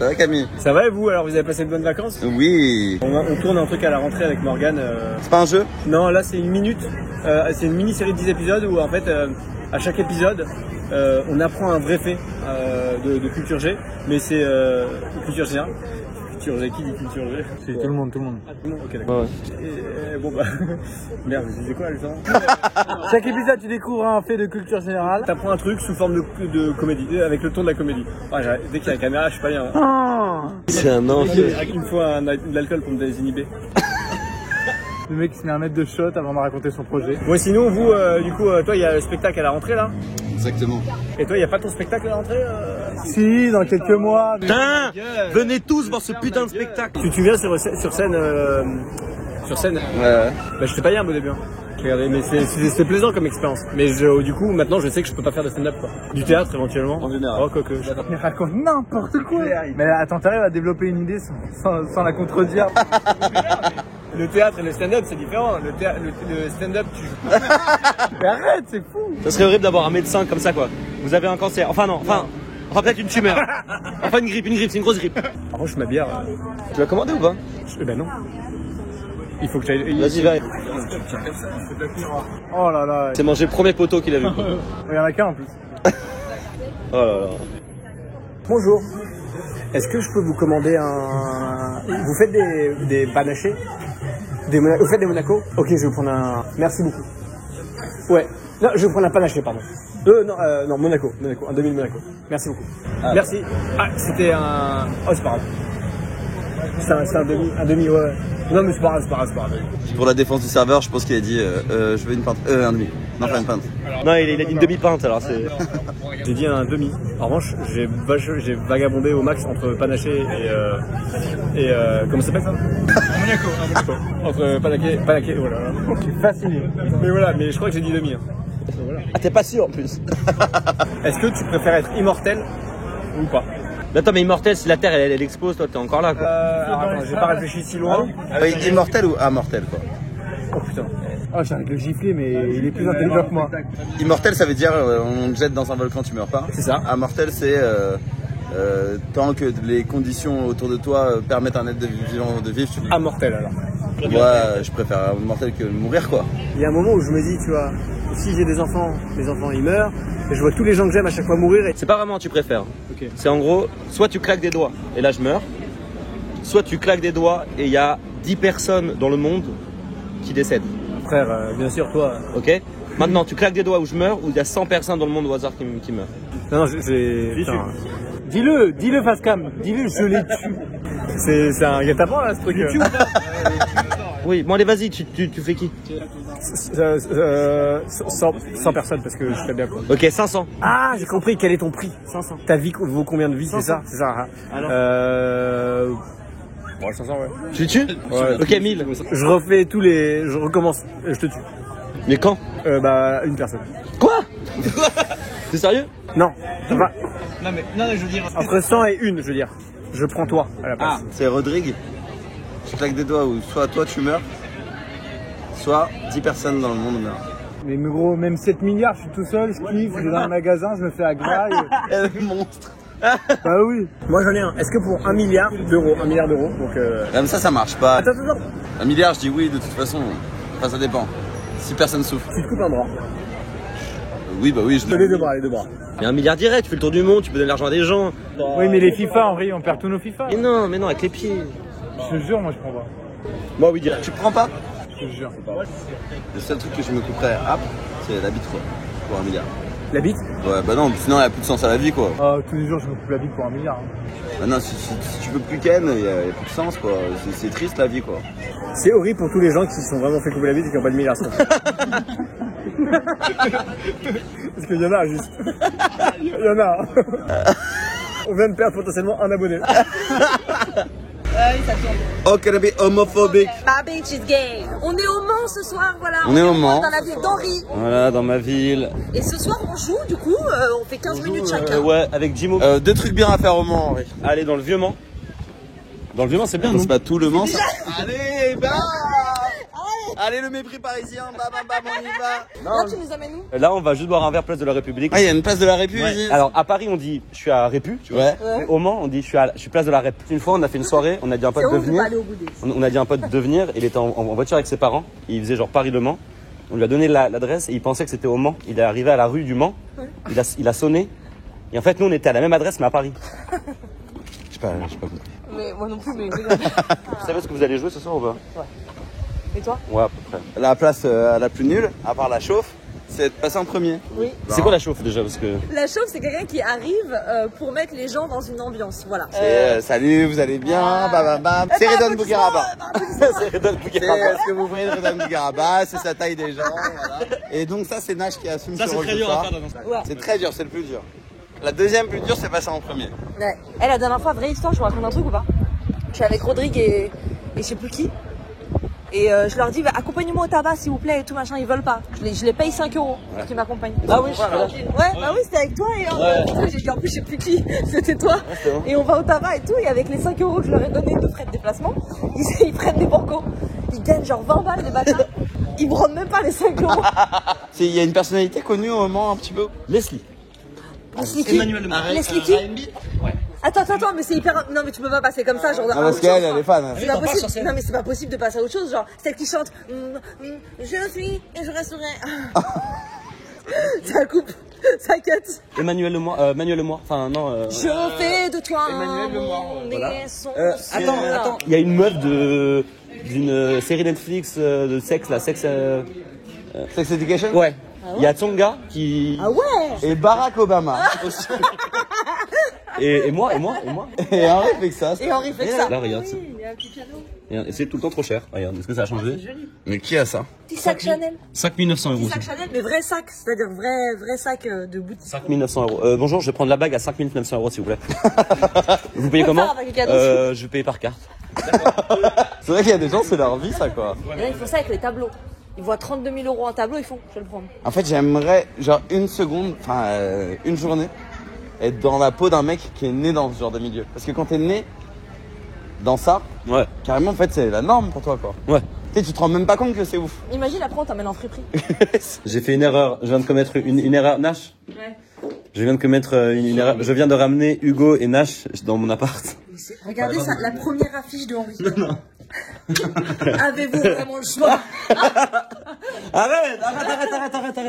Ça va Camille? Ça va et vous? Alors vous avez passé de bonnes vacances? Oui. On tourne un truc à la rentrée avec Morgane. C'est pas un jeu? Non, là c'est une minute. C'est une mini-série de 10 épisodes où en fait à chaque épisode on apprend un vrai fait de culture G, mais c'est culture générale. Culture G, qui dit culture G? C'est tout le monde, Ah, tout le monde, ok d'accord. Ouais. Bon bah merde, je disais quoi Alexandre? Chaque épisode, tu découvres un fait de culture générale. T'apprends un truc sous forme de comédie, avec le ton de la comédie. Ah, dès qu'il y a la caméra, je suis pas bien. C'est un enfer. Il me faut de l'alcool pour me désinhiber. Le mec se met à mettre de shot avant de raconter son projet. Ouais, sinon vous, du coup, toi, il y a le spectacle à la rentrée là. Exactement. Et toi, il y a pas ton spectacle à la rentrée Si, dans quelques mois. Putain, venez tous voir ce putain de spectacle. Tu viens sur scène Sur scène Ouais. Bah, je t'ai pas hier au début. Hein. Regardez, mais c'est plaisant comme expérience. Mais du coup, maintenant, je sais que je peux pas faire de stand-up quoi. Du théâtre éventuellement. En général. Oh, quoique. Il raconte n'importe quoi. Mais attends, t'arrives à développer une idée sans la contredire. Le théâtre et le stand-up, c'est différent. Le stand-up, tu joues. Mais arrête, c'est fou. Ça serait horrible d'avoir un médecin comme ça quoi. Vous avez un cancer. Enfin non, enfin peut-être une tumeur. Enfin une grippe, c'est une grosse grippe. Par contre, ma bière. Tu l'as commandé ou pas? Ben non. Il faut que j'aille. Vas-y, va. Oh là là. C'est mangé le premier poteau qu'il a vu. Il y en a qu'un en plus. Oh là là. Bonjour. Est-ce que je peux vous commander un... Vous faites des panachés? Vous faites des Monaco? Ok, je vais vous prendre un... Merci beaucoup. Ouais. Non, je vais vous prendre un panaché, pardon. Non, Monaco. Un demi de Monaco. Merci beaucoup. Ah. Merci. Ah, c'était un... Oh, c'est pas grave. C'est un demi, ouais. Non, mais c'est pas grave. Pour la défense du serveur, je pense qu'il a dit je veux une pinte. Un demi. Non, pas une pinte. Non, il a dit une demi-pinte alors c'est. J'ai dit un demi. En revanche, j'ai vagabondé au max entre panaché et comment ça s'appelle ça? Monaco. Entre panaché, voilà. Je suis fasciné. Mais voilà, mais je crois que j'ai dit demi. Hein. Voilà. Ah t'es pas sûr en plus. Est-ce que tu préfères être immortel ou pas? Attends mais immortel si la terre elle explose toi t'es encore là quoi. Alors attends, j'ai pas réfléchi si loin. Immortel ou amortel quoi? Oh putain. Oh, j'ai avec le gifler, mais il est plus intelligent que moi. Immortel ça veut dire on te jette dans un volcan, tu meurs pas. C'est ça. Amortel c'est tant que les conditions autour de toi permettent à un être vivant de vivre, tu vis. Amortel alors. Moi je préfère immortel que mourir quoi. Il y a un moment où je me dis, tu vois, si j'ai des enfants, les enfants ils meurent, et je vois tous les gens que j'aime à chaque fois mourir. Et... C'est pas vraiment tu préfères. Ok. C'est en gros, soit tu claques des doigts et là je meurs, soit tu claques des doigts et il y a 10 personnes dans le monde qui décèdent. Frère, bien sûr, toi. Ok? Maintenant tu claques des doigts où je meurs ou il y a 100 personnes dans le monde au hasard qui meurent. Non, j'ai. Dis-le face cam. Dis-le, je les tue. C'est un guet-apens là ce truc. Oui, bon allez vas-y, tu fais qui? 100 personnes parce que je fais bien quoi. Ok, 500. Ah, j'ai compris, quel est ton prix? 500. Ta vie vaut combien de vie, c'est ça? C'est ça. Hein. Bon, 500, ouais. Tu le tues? Ouais. Ok, 1000. Je refais je recommence, je te tue. Mais quand? Bah, une personne. Quoi? T'es sérieux? Non, ça va. Non, je veux dire. Entre 100 et une, je veux dire. Je prends toi à la place. C'est Rodrigue. Tu claques des doigts où soit toi tu meurs, soit 10 personnes dans le monde meurent. Mais gros, même 7 milliards, je suis tout seul, je kiffe, je vais dans le magasin, je me fais à graille. Monstre. Bah oui. Moi j'en ai un. Est-ce que pour 1 milliard d'euros, donc Même ça marche pas. Attends. 1 milliard, je dis oui de toute façon. Enfin, ça dépend. Si personne souffre. Tu te coupes un bras. Oui, bah oui, je Les deux bras. Mais 1 milliard direct, tu fais le tour du monde, tu peux donner l'argent à des gens. Oui, mais les FIFA, en vrai, on perd tous nos FIFA. Mais non, avec les pieds. Je te jure, moi je prends pas. Moi oui, direct. Tu prends pas? Je te jure. Le seul truc que je me couperais c'est la bite quoi. Pour 1 milliard. La bite? Ouais, bah non, sinon il n'y a plus de sens à la vie quoi. Ah, tous les jours, je me coupe la bite pour 1 milliard. Bah non, si tu peux plus ken, il n'y a plus de sens quoi. C'est triste la vie quoi. C'est horrible pour tous les gens qui se sont vraiment fait couper la bite et qui n'ont pas de milliard. Parce qu'il y en a juste. Il y en a. On vient de perdre potentiellement un abonné. Ça tourne. Oh, can I be homophobique? Ma bitch is gay. On est au Mans ce soir, voilà. On est au Mans. Dans la ville d'Henri. Voilà, dans ma ville. Et ce soir, on joue, du coup, on fait 15 minutes chacun. Ouais, avec Jimo. 2 trucs bien à faire au Mans, Henri. Allez, dans le vieux Mans. Dans le vieux Mans, c'est bien, non? C'est pas tout le Mans ça. Allez, bah Allez, le mépris parisien, bam, bam, bam, on y va. Là, tu nous amènes où? Là, on va juste boire un verre place de la République. Ah, il y a une place de la République Ouais. ici. Alors, à Paris, on dit je suis à Répu, tu vois. Ouais. Mais au Mans, on dit je suis place de la Rép. Une fois, on a fait une soirée, on a dit à un pote C'est de honte de venir. pas aller au bout des. On a dit à un pote de venir, il était en voiture avec ses parents, il faisait genre Paris-Le Mans. On lui a donné l'adresse et il pensait que c'était au Mans. Il est arrivé à la rue du Mans, il a sonné. Et en fait, nous, on était à la même adresse, mais à Paris. Je sais pas compris. Mais moi non plus, mais regarde. Vous savez ce que vous allez jouer ce soir ou pas? Et toi? Ouais, à peu près. La place la plus nulle, à part la chauffe, c'est de passer en premier. Oui. C'est quoi la chauffe déjà? Parce que... La chauffe, c'est quelqu'un qui arrive pour mettre les gens dans une ambiance. Voilà. C'est salut, vous allez bien, bam, bam, bam. C'est Redon Bougueraba. c'est Redon C'est ce que vous voyez de Redon Bougueraba, c'est sa taille des gens. Voilà. Et donc ça, c'est Nash qui assume ce rôle ce soir. Ouais. C'est très dur, c'est le plus dur. La deuxième plus dure, c'est passer en premier. Ouais. Eh, la dernière fois, vraie histoire, je vous raconte un truc ou pas? Je suis avec Rodrigue et je sais plus qui. Et je leur dis, bah, accompagnez-moi au tabac s'il vous plaît et tout machin, ils veulent pas. Je les paye 5 € pour qu'ils m'accompagnent. Ah oui, je suis là. Ouais, bah oui, c'était avec toi et j'ai dit en plus, je sais plus qui, c'était toi. Et on va au tabac et tout, et avec les 5 € que je leur ai donné de frais de déplacement, ils prennent des bancos. Ils gagnent genre 20 balles les bâtards. Ils me rendent même pas les 5 €. Il y a une personnalité connue au moment un petit peu. Leslie. Leslie qui? Leslie qui? Attends, mais c'est hyper. Non, mais tu peux pas passer comme ça, genre. Ah, parce qu'elle, elle est fan. C'est pas possible. Non, mais c'est pas possible de passer à autre chose, genre celle qui chante je suis et je resterai. Ça coupe, ça cut. Manuel Lemoire, enfin non. Je fais de toi Emmanuel Lemoire, voilà. Attends, il y a une meuf d'une série Netflix de sexe, la sexe. Sex Education. Ouais. Il y a Tsonga qui. Ah ouais. Et Barack Obama. Et moi. Et Henri Fexas. Et Henri fait ça. Là, regarde. Oui, il y a un petit piano. Et c'est tout le temps trop cher. Regarde, est-ce que ça a changé? Mais qui a ça? Petit sac Chanel. 5 900 Petit €. sac Chanel, mais vrai sac, c'est-à-dire vrai sac de boutique. 5 900 €. Bonjour, je vais prendre la bague à 5 900 € s'il vous plaît. Vous payez comment? Avec le cadeau. Je vais payer par carte. C'est vrai qu'il y a des gens, c'est leur vie ça quoi. Et là, ils font ça avec les tableaux. Ils voient 32 000 € en tableau, ils font, je vais le prendre. En fait, j'aimerais, genre, une seconde, enfin, une journée, être dans la peau d'un mec qui est né dans ce genre de milieu. Parce que quand t'es né dans ça, Ouais. carrément, en fait, c'est la norme pour toi, quoi. Ouais. Tu sais, tu te rends même pas compte que c'est ouf. Imagine après, on t'emmène en friperie. J'ai fait une erreur. Je viens de commettre une erreur. Nash. Ouais. Je viens de commettre une erreur. Je viens de ramener Hugo et Nash dans mon appart. Regardez ça, la première affiche de Henri. Non. Avez-vous vraiment le choix? Arrête.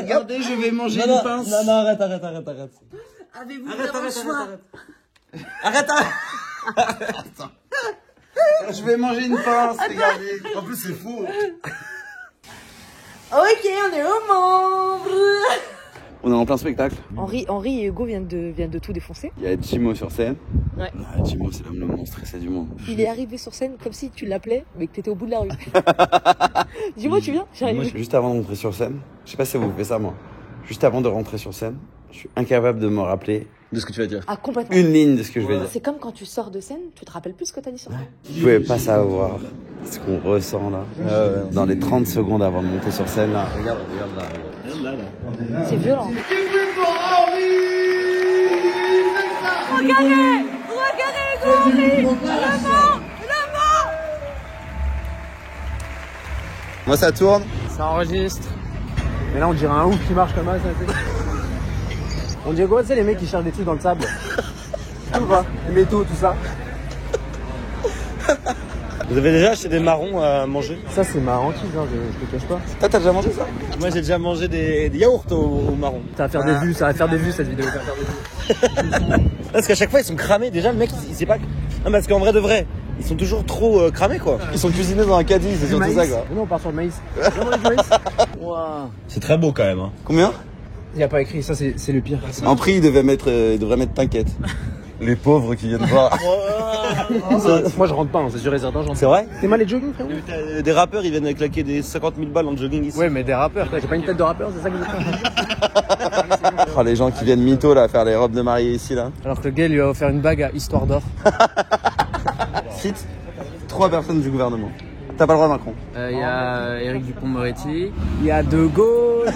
Regardez, je vais manger une pince. Non, arrête. Avez-vous vraiment le choix? Arrête. Je vais manger une pince, regardez. En plus, c'est fou. Ok, on est au membre. On est en plein spectacle. Henri et Hugo viennent de tout défoncer. Il y a Jimo sur scène. Ouais. Ah, Jimo, c'est l'homme le moins stressé du monde. Il est arrivé sur scène comme si tu l'appelais, mais que t'étais au bout de la rue. Dis-moi, tu viens? Moi, juste avant de rentrer sur scène, je sais pas si vous faites ça, moi. Juste avant de rentrer sur scène, je suis incapable de me rappeler De ce que tu vas dire. Ah, complètement. une ligne de ce que je vais dire. C'est comme quand tu sors de scène, tu te rappelles plus ce que t'as dit sur scène. Vous pouvez pas savoir ce qu'on ressent là, dans les 30 secondes avant de monter sur scène là. Regarde là. C'est violent. Regardez Hugo Henri. Le vent. Moi ça tourne. Ça enregistre. Mais là, on dirait un ouf qui marche comme ça. On dirait quoi, tu sais, les mecs qui cherchent des trucs dans le sable. Tout quoi, les métaux, tout ça. Vous avez déjà acheté des marrons à manger? Ça, c'est marrant, genre, je te cache pas. Toi t'as déjà mangé ça? Moi j'ai déjà mangé des yaourts au marron. Ça va faire des vues, cette vidéo. Ça va faire des vues. Parce qu'à chaque fois ils sont cramés. Déjà le mec il sait pas. Non parce qu'en vrai de vrai, ils sont toujours trop cramés quoi. Ils sont cuisinés dans un caddie, c'est surtout Maïs. ça quoi. Non, on part sur le maïs. Viens manger du maïs. Wow. C'est très beau quand même. Hein. Combien? Il n'y a pas écrit, ça c'est le pire. En prix, il devrait mettre t'inquiète. Les pauvres qui viennent voir. Moi je rentre pas, hein, c'est sûr et certain. C'est vrai? T'es mal les jogging, frérot? Des rappeurs ils viennent claquer des 50 000 balles en jogging ici. Ouais, mais des rappeurs, quoi. J'ai pas une tête de rappeur, c'est ça que je Oh, les gens qui viennent mytho là, faire les robes de mariée ici là. Alors que le gars lui a offert une bague à Histoire d'or. Cite 3 personnes du gouvernement. T'as pas le droit Macron. Il y a Éric Dupond-Moretti. Il y a De Gaulle.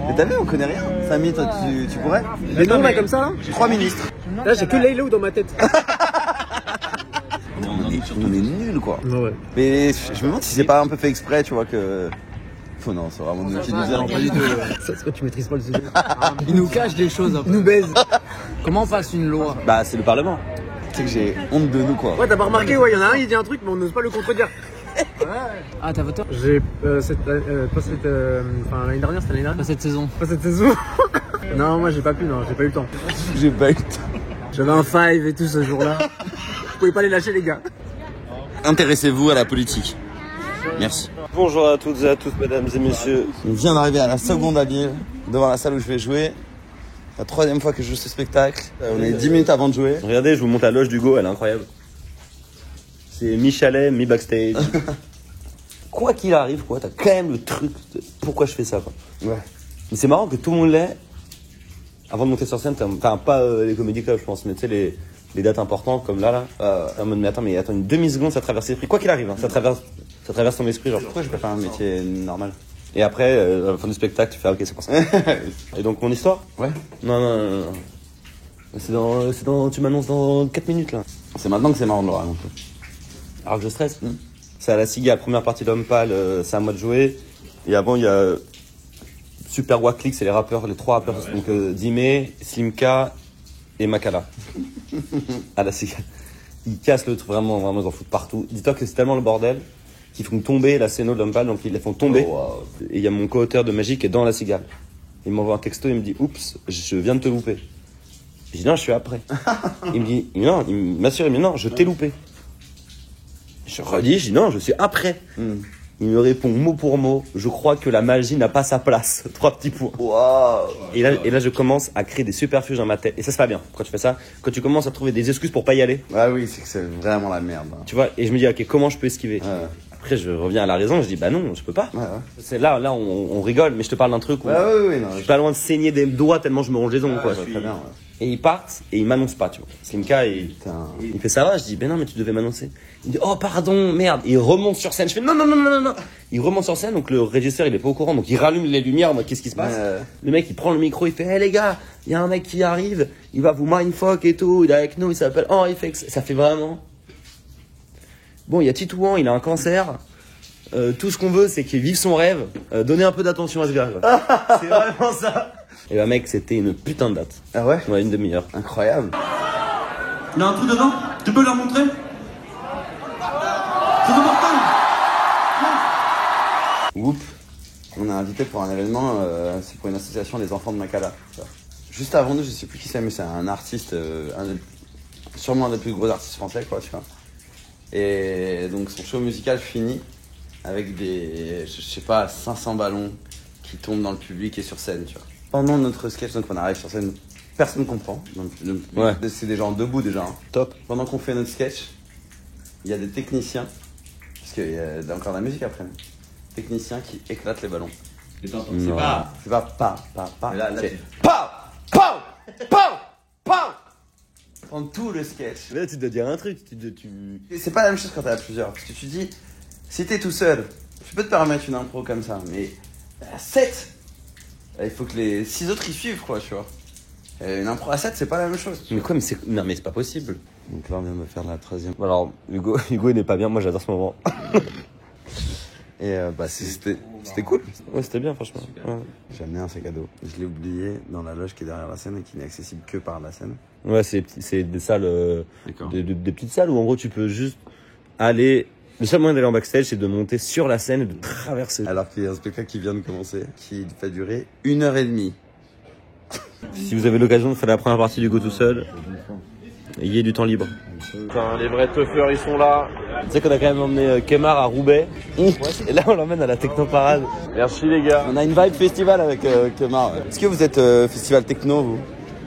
Mais t'as vu, on connaît rien. Samy, toi tu pourrais? Les noms là comme ça là? 3 ministres. Là j'ai que Laylo dans ma tête. On est nuls quoi. Ouais. Mais je me demande si c'est pas un peu fait exprès, tu vois que. Oh non, c'est vraiment nous qui nous aiment. Pas du tout. Ça se fait, tu maîtrises pas le sujet. Il nous cache des choses, il nous baise. Comment on passe une loi? Bah, c'est le Parlement. Tu sais que j'ai honte de nous quoi. Ouais, t'as pas remarqué, ouais, il y en a un, il dit un truc, mais on n'ose pas le contredire. Ah, t'as voté? J'ai l'année dernière, c'était l'année dernière. Pas cette saison. Pas cette saison. Non, moi j'ai pas pu, non, j'ai pas eu le temps. J'ai pas eu le temps. J'avais un 5 et tout ce jour-là. Je pouvais pas les lâcher, les gars. Intéressez-vous à la politique. Merci. Bonjour à toutes et à tous, mesdames et messieurs. On vient d'arriver à la seconde habile, devant la salle où je vais jouer. La troisième fois que je joue ce spectacle. On est 10 minutes avant de jouer. Regardez, je vous montre la loge d'Hugo, elle est incroyable. C'est mi-chalet, mi-backstage. Quoi qu'il arrive, quoi, t'as quand même le truc de pourquoi je fais ça, quoi. Ouais. Mais c'est marrant que tout le monde l'ait. Avant de monter sur scène, enfin pas les comédie clubs, je pense, mais tu sais, les dates importantes comme là. En mode, mais attends, une demi-seconde, ça traverse l'esprit. Quoi qu'il arrive, hein, ça traverse ton esprit, genre. Pourquoi je peux faire un métier normal? Et après, à la fin du spectacle, tu fais, ok, c'est pour ça. Et donc, mon histoire? Ouais. Non. Tu m'annonces dans 4 minutes, là. C'est maintenant que c'est marrant de le raconter. Alors que je stresse. C'est à la Cigale, première partie d'Homme Pâle, c'est à moi de jouer. Et avant, il y a Super Wacklick, c'est les rappeurs, les 3 rappeurs, donc Dime, Slimka et Makala. À la Cigale. Ils cassent le truc, vraiment, ils en foutent partout. Dis-toi que c'est tellement le bordel qu'ils font tomber la scéno de l'Homme Pâle, donc ils les font tomber. Oh, wow. Et il y a mon co-auteur de Magie qui est dans la Cigale. Il m'envoie un texto, il me dit, oups, je viens de te louper. Je dis, non, je suis après. Il me dit, non, il m'assure, il me dit, non, je t'ai loupé. Je redis, je dis non, je suis après. Il me répond mot pour mot, je crois que la magie n'a pas sa place. 3 petits points. Wow. Et là, je commence à créer des superfuges dans ma tête. Et ça se passe bien. Quand tu fais ça, quand tu commences à trouver des excuses pour pas y aller. Ah oui, c'est que c'est vraiment la merde. Hein. Tu vois, et je me dis, ok, comment je peux esquiver? Après, je reviens à la raison, je dis, bah non, je peux pas. Ouais. C'est là, on rigole, mais je te parle d'un truc où Oui, non. je suis pas loin de saigner des doigts tellement je me ronge les ongles, quoi. Très bien, ouais. Et ils partent et ils m'annoncent pas, tu vois. Slimka, il fait ça va, je dis ben non mais tu devais m'annoncer. Il dit oh pardon, merde. Et il remonte sur scène, je fais non. Il remonte sur scène, donc le régisseur il est pas au courant, donc il rallume les lumières, moi qu'est-ce qui se passe? Le mec il prend le micro, il fait hey les gars, il y a un mec qui arrive, il va vous mindfuck et tout, il est avec nous, il s'appelle Henri Fex. Ça fait vraiment. Bon, il y a Titouan, il a un cancer. Tout ce qu'on veut c'est qu'il vive son rêve, donner un peu d'attention à ce gars. C'est vraiment ça. Et bah mec, c'était une putain de date. Ah ouais? Ouais, une demi-heure. Incroyable. Il y a un trou dedans? Tu peux leur montrer? C'est important! Whoop. On est invité pour un événement, c'est pour une association des enfants de Makala. Juste avant nous, je sais plus qui c'est, mais c'est un artiste, sûrement un des plus gros artistes français, quoi, tu vois. Et donc son show musical finit avec des, je sais pas, 500 ballons qui tombent dans le public et sur scène, tu vois. Pendant notre sketch, donc on arrive sur scène, personne ne comprend. Donc, Ouais. C'est des gens debout déjà. Hein. Top. Pendant qu'on fait notre sketch, il y a des techniciens, parce qu'il y a encore de la musique après, techniciens qui éclatent les ballons. C'est pas. C'est pas. Mais là, c'est tu- pow. Pendant tout le sketch. Là, tu dois dire un truc. Et c'est pas la même chose quand t'es à plusieurs, parce que tu dis, si t'es tout seul, tu peux te permettre une impro comme ça, mais à 7, il faut que les 6 autres y suivent, quoi, tu vois. Et une impro à 7, c'est pas la même chose. Mais quoi, mais c'est. Non, mais c'est pas possible. Donc là, on vient de faire la 13e. Alors, Hugo, il n'est pas bien. Moi, j'adore ce moment. Et c'était cool. Ouais, c'était bien, franchement. Ouais, J'ai amené un sac à dos. Je l'ai oublié dans la loge qui est derrière la scène et qui n'est accessible que par la scène. ouais c'est des salles. D'accord. Des petites salles où, en gros, tu peux juste aller. Le seul moyen d'aller en backstage, c'est de monter sur la scène et de traverser. Alors qu'il y a un spectacle qui vient de commencer, qui va durer 1h30. Si vous avez l'occasion de faire la première partie du Go tout seul, ayez du temps libre. Putain, les vrais toughers ils sont là. Tu sais qu'on a quand même emmené Kemar à Roubaix. Et là, on l'emmène à la Technoparade. Merci les gars. On a une vibe festival avec Kemar. Est-ce que vous êtes festival techno, vous?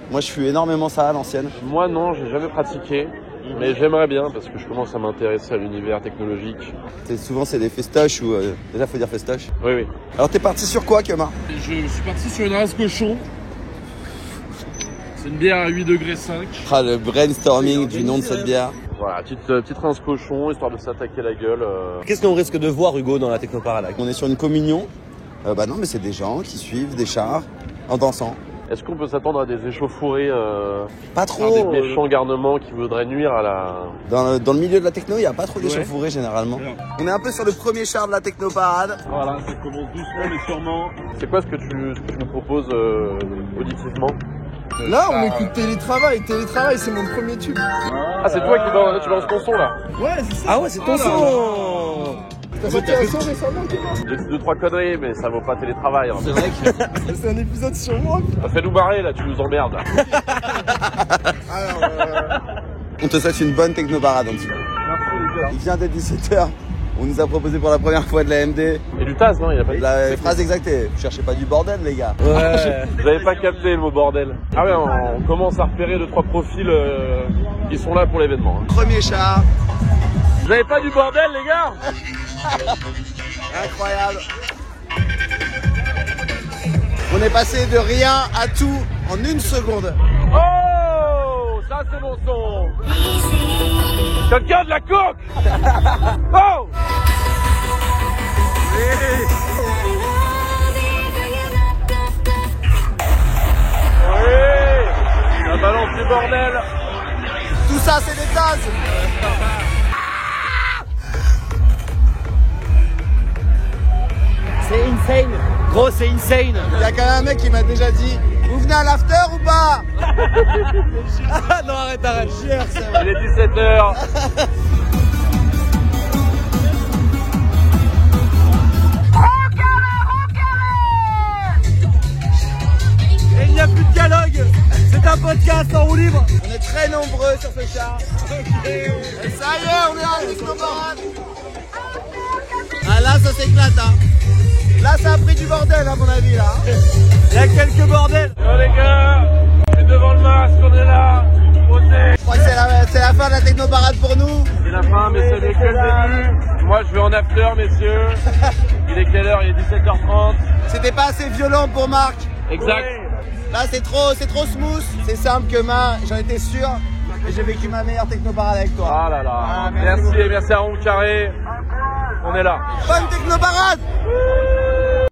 Moi, je suis énormément ça à l'ancienne. Moi non, j'ai jamais pratiqué. Mais j'aimerais bien parce que je commence à m'intéresser à l'univers technologique. Souvent, c'est des festoches ou... déjà, faut dire festoche. Oui. Alors, t'es parti sur quoi, Kemar? Je suis parti sur une race cochon. C'est une bière à 8 degrés 5. Ah, le brainstorming du nom de cette bière. Voilà, petite rince cochon, histoire de s'attaquer la gueule. Qu'est-ce qu'on risque de voir, Hugo, dans la Technoparade? On est sur une communion. Bah non, mais c'est des gens qui suivent des chars en dansant. Est-ce qu'on peut s'attendre à des échauffourées Pas par trop. des méchants garnements qui voudraient nuire à la... Dans le milieu de la techno, il n'y a pas trop d'échauffourées généralement. On est un peu sur le premier char de la techno parade. Voilà, ça commence doucement mais sûrement. C'est quoi ce que tu nous proposes auditivement? Là, on écoute Télétravail. Télétravail, c'est mon premier tube. Ah, c'est toi qui tu lances ton son là? Ouais, c'est ça. Ah ouais, c'est ton son. T'as sorti un son récemment, Thomas? J'ai dit 2-3 conneries, mais ça vaut pas télétravail. Hein. C'est vrai que C'est un épisode sur moi. Fais-nous barrer là, tu nous emmerdes. Là. Alors, on te souhaite une bonne techno parade en tout cas. merci les gars. Il vient d'être 17h. On nous a proposé pour la première fois de la MD. Et du Taz, non? Il a pas dit. La phrase exacte est vous cherchez pas du bordel les gars. Ouais. J'avais pas capté le mot bordel. Ah ouais, on commence à repérer 2-3 profils qui sont là pour l'événement. Hein. Premier char. Vous avez pas du bordel les gars? Incroyable. On est passé de rien à tout en une seconde. Oh, ça c'est mon son. Quelqu'un de la coque. Oh. Oui, la balance du bordel. Tout ça c'est des tasses. C'est insane. Gros, c'est insane. Il y a quand même un mec qui m'a déjà dit vous venez à l'after ou pas? Ah non, arrête. Il est 17h. Et il n'y a plus de dialogue. C'est un podcast en roue libre. On est très nombreux sur ce char. Et ça y est, on est à la technoparade. Ah là ça s'éclate hein. Là ça a pris du bordel à mon avis là. Il y a quelques bordels. Yo les gars, on est devant le masque, on est là. Posez. Je crois que c'est la fin de la technoparade pour nous. C'est la fin, mais ce n'est que le début. Moi je vais en after, messieurs. Il est quelle heure? Il est 17h30. C'était pas assez violent pour Marc. Exact. Là c'est trop smooth. C'est simple que j'en étais sûr. Et j'ai vécu ma meilleure technoparade avec toi. Ah là là. Ah, merci à Ron Carré. On est là. Bonne technoparade.